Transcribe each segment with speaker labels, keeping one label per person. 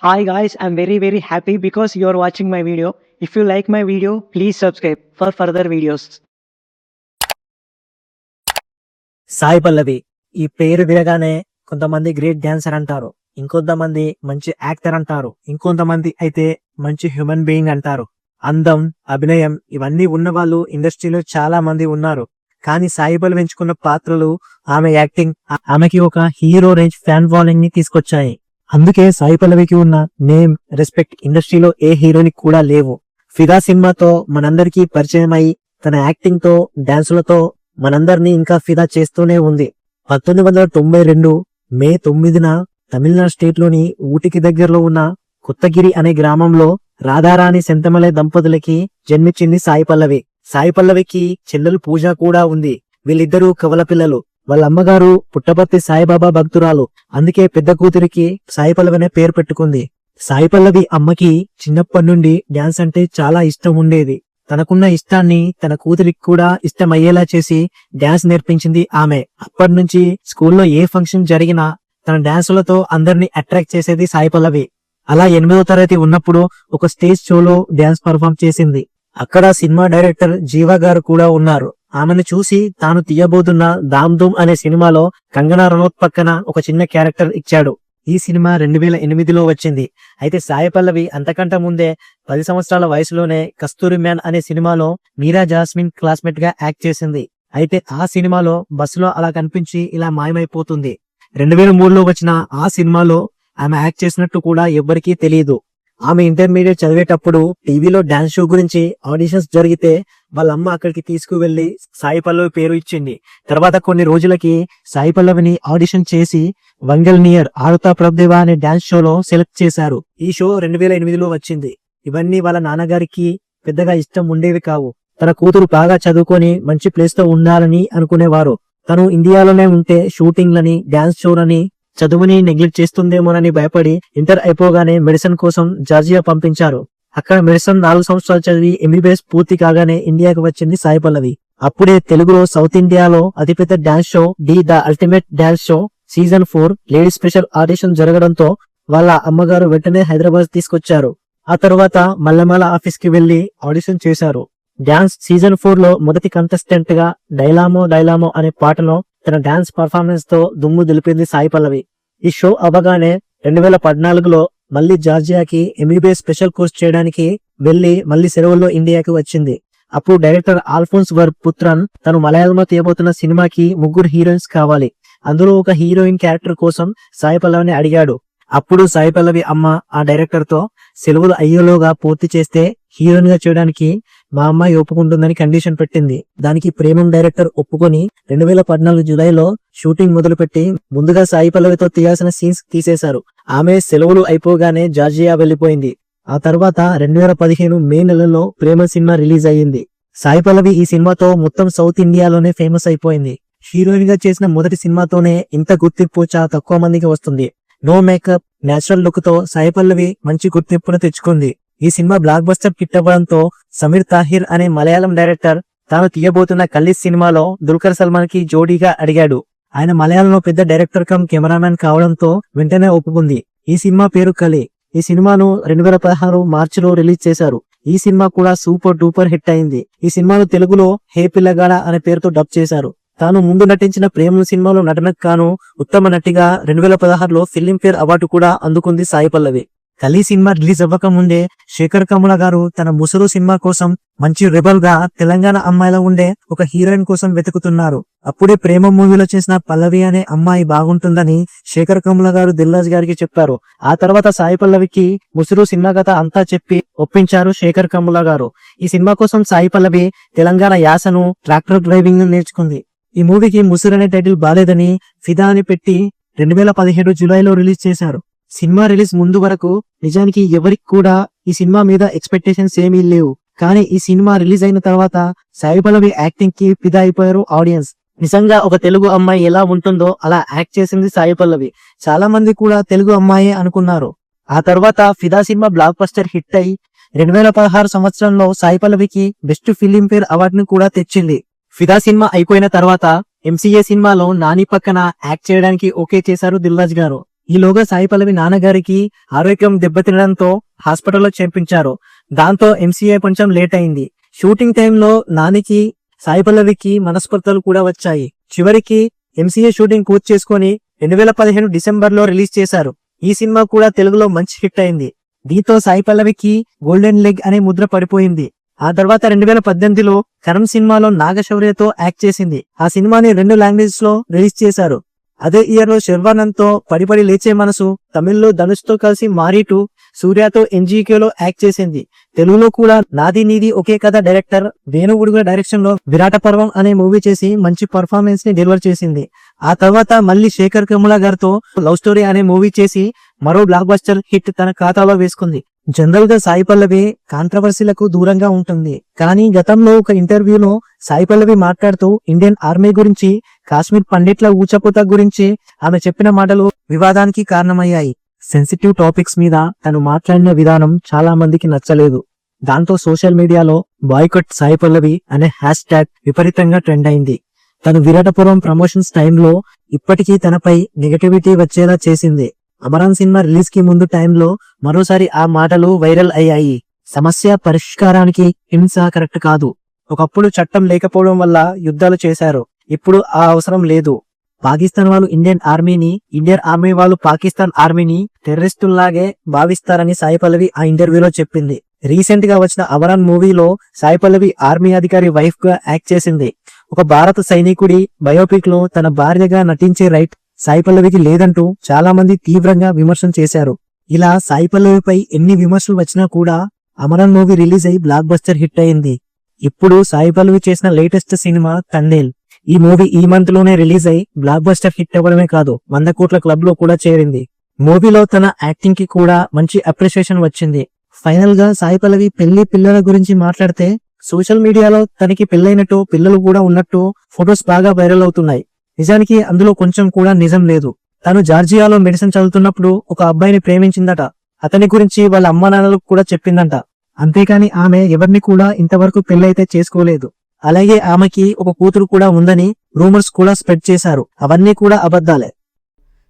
Speaker 1: Hi guys, I'm very happy because you're watching my video. If you like my video, please subscribe for further videos.
Speaker 2: Sai Pallavi ఈ పేరు వినగానే కొంతమంది great dancer అంటారు, ఇంకొంతమంది మంచి actor అంటారు, ఇంకొంతమంది అయితే మంచి హ్యూమన్ బీయింగ్ అంటారు. అందం, అభినయం ఇవన్నీ ఉన్న వాళ్ళు ఇండస్ట్రీలో చాలా మంది ఉన్నారు. కానీ సాయి పల్లవి ఎంచుకున్న పాత్రలు, ఆమె యాక్టింగ్ ఆమెకి ఒక హీరో రేంజ్ ఫ్యాన్ ఫాలోయింగ్ ని తీసుకొచ్చాయి. అందుకే సాయి పల్లవికి ఉన్న నేమ్, రెస్పెక్ట్ ఇండస్ట్రీలో ఏ హీరోని కూడా లేవు. ఫిదా సినిమాతో మనందరికీ పరిచయం అయి తన యాక్టింగ్ తో, డాన్సులతో మనందరినీ ఇంకా ఫిదా చేస్తూనే ఉంది. 1992 మే 9న తమిళనాడు స్టేట్ లోని ఊటికి దగ్గరలో ఉన్న కొత్తగిరి అనే గ్రామంలో రాధారాణి సెంతమలై దంపతులకి జన్మించింది సాయి పల్లవి. సాయి పల్లవికి చెల్లెలు పూజ కూడా ఉంది. వీళ్ళిద్దరూ కవల పిల్లలు. వాళ్ళ అమ్మగారు పుట్టపర్తి సాయిబాబా భక్తురాలు. అందుకే పెద్ద కూతురికి సాయి పల్లవి అనే పేరు పెట్టుకుంది. సాయి పల్లవి అమ్మకి చిన్నప్పటి నుండి డాన్స్ అంటే చాలా ఇష్టం ఉండేది. తనకున్న ఇష్టాన్ని తన కూతురికి కూడా ఇష్టమయ్యేలా చేసి డాన్స్ నేర్పించింది ఆమె. అప్పటి నుంచి స్కూల్లో ఏ ఫంక్షన్ జరిగినా తన డాన్సులతో అందరినీ అట్రాక్ట్ చేసేది సాయి పల్లవి. అలా 8వ తరగతి ఉన్నప్పుడు ఒక స్టేజ్ షోలో డాన్స్ పర్ఫామ్ చేసింది. అక్కడ సినిమా డైరెక్టర్ జీవా గారు కూడా ఉన్నారు. ఆమెను చూసి తాను తీయబోతున్న దామ్ ధూమ్ అనే సినిమాలో కంగనా రనౌత్ పక్కన ఒక చిన్న క్యారెక్టర్ ఇచ్చాడు. ఈ సినిమా 2008లో వచ్చింది. అయితే సాయి పల్లవి అంతకంటే ముందే 10 సంవత్సరాల వయసులోనే కస్తూరి మ్యాన్ అనే సినిమాలో మీరా జాస్మిన్ క్లాస్మేట్ గా యాక్ట్ చేసింది. అయితే ఆ సినిమాలో బస్సులో అలా కనిపించి ఇలా మాయమైపోతుంది. 2003లో వచ్చిన ఆ సినిమాలో ఆమె యాక్ట్ చేసినట్టు కూడా ఎవ్వరికీ తెలియదు. ఆమె ఇంటర్మీడియట్ చదివేటప్పుడు టీవీలో డాన్స్ షో గురించి ఆడిషన్స్ జరిగితే వాళ్ళ అమ్మ అక్కడికి తీసుకువెళ్లి సాయి పల్లవి పేరు ఇచ్చింది. తర్వాత కొన్ని రోజులకి సాయి పల్లవిని ఆడిషన్ చేసి వంగల్ నియర్ ఆరుతా ప్రభుదేవా అనే డాన్స్ షోలో సెలెక్ట్ చేశారు. ఈ షో 2008లో వచ్చింది. ఇవన్నీ వాళ్ళ నాన్నగారికి పెద్దగా ఇష్టం ఉండేవి కావు. తన కూతురు బాగా చదువుకొని మంచి ప్లేస్ తో ఉండాలని అనుకునేవారు. తను ఇండియాలోనే ఉంటే షూటింగ్లని, డాన్స్ షోలని, చదువుని నెగ్లెక్ట్ చేస్తుందేమోనని భయపడి ఇంటర్ అయిపోగానే మెడిసిన్ కోసం జార్జియా పంపించారు. అక్కడ మెడిసిన్ 4 సంవత్సరాలు చదివి ఎంబీబీఎస్ పూర్తి కాగానే ఇండియాకు వచ్చింది సాయి పల్లవి. అప్పుడే తెలుగులో సౌత్ ఇండియాలో అతిపెద్ద dance show the ultimate dance show season 4 ladies special audition జరగడంతో వాళ్ళ అమ్మగారు వెంటనే హైదరాబాద్ తీసుకొచ్చారు. ఆ తర్వాత మల్లెమాల ఆఫీస్ కి వెళ్లి ఆడిషన్ చేశారు. డాన్స్ సీజన్ 4లో మొదటి కంటెస్టెంట్ గా డైలామో అనే పాటలో తన డాన్స్ పర్ఫార్మెన్స్ తో దుమ్ము దులిపింది సాయి పల్లవి. ఈ షో అవగానే 2014లో మళ్లీ జార్జియాకి ఎంబీబీఎస్ స్పెషల్ కోర్స్ చేయడానికి వెళ్లి మళ్లీ సెలవుల్లో ఇండియాకి వచ్చింది. అప్పుడు డైరెక్టర్ ఆల్ఫోన్స్ వర్ పుత్రన్ తను మలయాళంలో తీయబోతున్న సినిమాకి 3 హీరోయిన్స్ కావాలి. అందులో ఒక హీరోయిన్ క్యారెక్టర్ కోసం సాయి పల్లవిని అడిగాడు. అప్పుడు సాయి పల్లవి అమ్మ ఆ డైరెక్టర్ తో సెలవులు అయ్యేలోగా పూర్తి చేస్తే హీరోయిన్ గా చేయడానికి మా అమ్మాయి ఒప్పుకుంటుందని కండిషన్ పెట్టింది. దానికి ప్రేమం డైరెక్టర్ ఒప్పుకొని 2014 జూలైలో షూటింగ్ మొదలుపెట్టి ముందుగా సాయి పల్లవితో తీయాల్సిన సీన్స్ తీసేశారు. ఆమె సెలవులు అయిపోగానే జార్జియా వెళ్లిపోయింది. ఆ తర్వాత 2015 మే నెలలో ప్రేమ సినిమా రిలీజ్ అయ్యింది. సాయి పల్లవి ఈ సినిమాతో మొత్తం సౌత్ ఇండియాలోనే ఫేమస్ అయిపోయింది. హీరోయిన్ గా చేసిన మొదటి సినిమాతోనే ఇంత గుర్తింపు చాలా తక్కువ మందికి వస్తుంది. నో మేకప్, నేచురల్ లుక్ తో సాయి పల్లవి మంచి గుర్తింపును తెచ్చుకుంది. ఈ సినిమా బ్లాక్ బస్టర్ హిట్ అవ్వడంతో సమీర్ తాహిర్ అనే మలయాళం డైరెక్టర్ తాను తీయబోతున్న కల్లి సినిమాలో దుల్కర్ సల్మాన్ కి జోడీగా అడిగాడు. ఆయన మలయాళంలో పెద్ద డైరెక్టర్ కమ్ కెమెరామెన్ కావడంతో వెంటనే ఒప్పుకుంది. ఈ సినిమా పేరు కలి. ఈ సినిమాను 2016 మార్చిలో రిలీజ్ చేశారు. ఈ సినిమా కూడా సూపర్ డూపర్ హిట్ అయింది. ఈ సినిమాను తెలుగులో హే పిల్లగాడ అనే పేరుతో డబ్ చేశారు. తాను ముందు నటించిన ప్రేమ సినిమాలో నటనకు గాను ఉత్తమ నటిగా 2016లో ఫిల్మ్ఫేర్ అవార్డు కూడా అందుకుంది సాయి పల్లవి. కలి సినిమా రిలీజ్ అవ్వక ముందే శేఖర్ కమ్ముల గారు తన ముసరు సినిమా కోసం మంచి రెబల్ గా తెలంగాణ అమ్మాయిలో ఉండే ఒక హీరోయిన్ కోసం వెతుకుతున్నారు. అప్పుడే ప్రేమ మూవీలో చేసిన పల్లవి అనే అమ్మాయి బాగుంటుందని శేఖర్ కమ్ముల గారు దిల్రాజ్ గారికి చెప్పారు. ఆ తర్వాత సాయి పల్లవికి ముసరు సినిమా కథ అంతా చెప్పి ఒప్పించారు శేఖర్ కమ్ముల గారు. ఈ సినిమా కోసం సాయి పల్లవి తెలంగాణ యాసను, ట్రాక్టర్ డ్రైవింగ్ నేర్చుకుంది. ఈ మూవీకి ముసరు అనే టైటిల్ బాలేదని ఫిదా అని పెట్టి 2017 జూలైలో రిలీజ్ చేశారు. సినిమా రిలీజ్ ముందు వరకు నిజానికి ఎవరికి కూడా ఈ సినిమా మీద ఎక్స్పెక్టేషన్స్ ఏమీ లేవు. కానీ ఈ సినిమా రిలీజ్ అయిన తర్వాత సాయి పల్లవి యాక్టింగ్ కి ఫిదా అయిపోయారు ఆడియన్స్. నిజంగా ఒక తెలుగు అమ్మాయి ఎలా ఉంటుందో అలా యాక్ట్ చేసింది సాయి పల్లవి. చాలా మంది కూడా తెలుగు అమ్మాయే అనుకున్నారు. ఆ తర్వాత ఫిదా సినిమా బ్లాక్ బస్టర్ హిట్ అయి 2016 సంవత్సరంలో సాయి పల్లవికి బెస్ట్ ఫిలింఫేర్ అవార్డును కూడా తెచ్చింది. ఫిదా సినిమా అయిపోయిన తర్వాత ఎంసీఏ సినిమాలో నాని పక్కన యాక్ట్ చేయడానికి ఓకే చేశారు దిల్రాజ్ గారు. ఈలోగా సాయి పల్లవి నాన్నగారికి ఆరోగ్యం దెబ్బతినడంతో హాస్పిటల్లో చేర్పించారు. దాంతో ఎంసీఏ కొంచెం లేట్ అయింది. షూటింగ్ టైంలో నానికి సాయి పల్లవికి మనస్పర్ధలు కూడా వచ్చాయి. చివరికి ఎంసీఏ షూటింగ్ పూర్తి చేసుకుని 2015 డిసెంబర్లో రిలీజ్ చేశారు. ఈ సినిమా కూడా తెలుగులో మంచి హిట్ అయింది. దీంతో సాయి పల్లవికి గోల్డెన్ లెగ్ అనే ముద్ర పడిపోయింది. ఆ తర్వాత 2018లో కరణ్ సినిమాలో నాగశౌర్యతో యాక్ట్ చేసింది. ఆ సినిమాని 2 లాంగ్వేజెస్ లో రిలీజ్ చేశారు. అదే ఇయర్ లో శర్వానంద్ తో పడి లేచే మనసు, తమిళ్లో ధనుష్ తో కలిసి మారీ 2, సూర్యతో ఎన్జీకేలో యాక్ట్ చేసింది. తెలుగులో కూడా నాది నీది ఒకే కథ డైరెక్టర్ వేణుగుడుగ డైరెక్షన్ లో విరాట పర్వం అనే మూవీ చేసి మంచి పర్ఫార్మెన్స్ ని డెలివర్ చేసింది. ఆ తర్వాత మళ్ళీ శేఖర్ కమ్ముల గారితో లవ్ స్టోరీ అనే మూవీ చేసి మరో బ్లాక్ బస్టర్ హిట్ తన ఖాతాలో వేసుకుంది. జనరల్ గా సాయి పల్లవి కాంట్రవర్సీలకు దూరంగా ఉంటుంది. కానీ గతంలో ఒక ఇంటర్వ్యూలో సాయి పల్లవి మాట్లాడుతూ ఇండియన్ ఆర్మీ గురించి, కాశ్మీర్ పండిట్ల ఊచకోత గురించి ఆమె చెప్పిన మాటలు వివాదానికి కారణమయ్యాయి. సెన్సిటివ్ టాపిక్స్ మీద తను మాట్లాడిన విధానం చాలా మందికి నచ్చలేదు. దాంతో సోషల్ మీడియాలో బాయ్కట్ సాయి పల్లవి అనే హ్యాష్ ట్యాగ్ విపరీతంగా ట్రెండ్ అయింది. తను విరాటపురం ప్రమోషన్స్ టైంలో ఇప్పటికీ తనపై నెగటివిటీ వచ్చేలా చేసింది. అమరాన్ సినిమా రిలీజ్ కి ముందు టైంలో మరోసారి ఆ మాటలు వైరల్ అయ్యాయి. సమస్య పరిష్కారానికి హింస కరెక్ట్ కాదు. ఒకప్పుడు చట్టం లేకపోవడం వల్ల యుద్ధాలు చేశారు. ఇప్పుడు ఆ అవసరం లేదు. పాకిస్తాన్ వాళ్ళు ఇండియన్ ఆర్మీని, ఇండియన్ ఆర్మీ వాళ్ళు పాకిస్తాన్ ఆర్మీని టెర్రరిస్టుల్లాగే భావిస్తారని సాయి పల్లవి ఆ ఇంటర్వ్యూలో చెప్పింది. రీసెంట్ గా వచ్చిన అమరాన్ మూవీలో సాయి పల్లవి ఆర్మీ అధికారి వైఫ్ గా యాక్ట్ చేసింది. ఒక భారత సైనికుడి బయోపిక్ లో తన భార్యగా నటించే రైట్ సాయి పల్లవికి లేదంటూ చాలా మంది తీవ్రంగా విమర్శలు చేశారు. ఇలా సాయి పల్లవిపై ఎన్ని విమర్శలు వచ్చినా కూడా అమరన్ మూవీ రిలీజ్ అయి బ్లాక్ బస్టర్ హిట్ అయింది. ఇప్పుడు సాయి పల్లవి చేసిన లేటెస్ట్ సినిమా తండేల్. ఈ మూవీ ఈ మంత్ లోనే రిలీజ్ అయి బ్లాక్ బస్టర్ హిట్ అవ్వడమే కాదు 100 కోట్ల క్లబ్ లో కూడా చేరింది. మూవీలో తన యాక్టింగ్ కి కూడా మంచి అప్రిషియేషన్ వచ్చింది. ఫైనల్ గా సాయి పల్లవి పెళ్లి పిల్లల గురించి మాట్లాడితే సోషల్ మీడియాలో తనకి పెళ్లైనట్టు, పిల్లలు కూడా ఉన్నట్టు ఫొటోస్ బాగా వైరల్ అవుతున్నాయి. నిజానికి అందులో కొంచెం కూడా నిజం లేదు. తను జార్జియాలో మెడిసిన్ చదువుతున్నప్పుడు ఒక అబ్బాయిని ప్రేమించిందట. అతని గురించి వాళ్ళ అమ్మా నాన్నలకు కూడా చెప్పిందంట. అంతేకాని ఆమె ఎవరిని కూడా ఇంతవరకు పెళ్లైతే చేసుకోలేదు. అలాగే ఆమెకి ఒక కూతురు కూడా ఉందని రూమర్స్ కూడా స్ప్రెడ్ చేశారు. అవన్నీ కూడా అబద్ధాలే.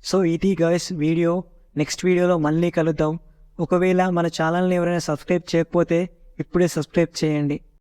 Speaker 1: సో ఇది గైస్ వీడియో. నెక్స్ట్ వీడియోలో మళ్ళీ కలుద్దాం. ఒకవేళ మన ఛానల్ని ఎవరైనా సబ్స్క్రైబ్ చేయకపోతే ఇప్పుడే సబ్స్క్రైబ్ చేయండి.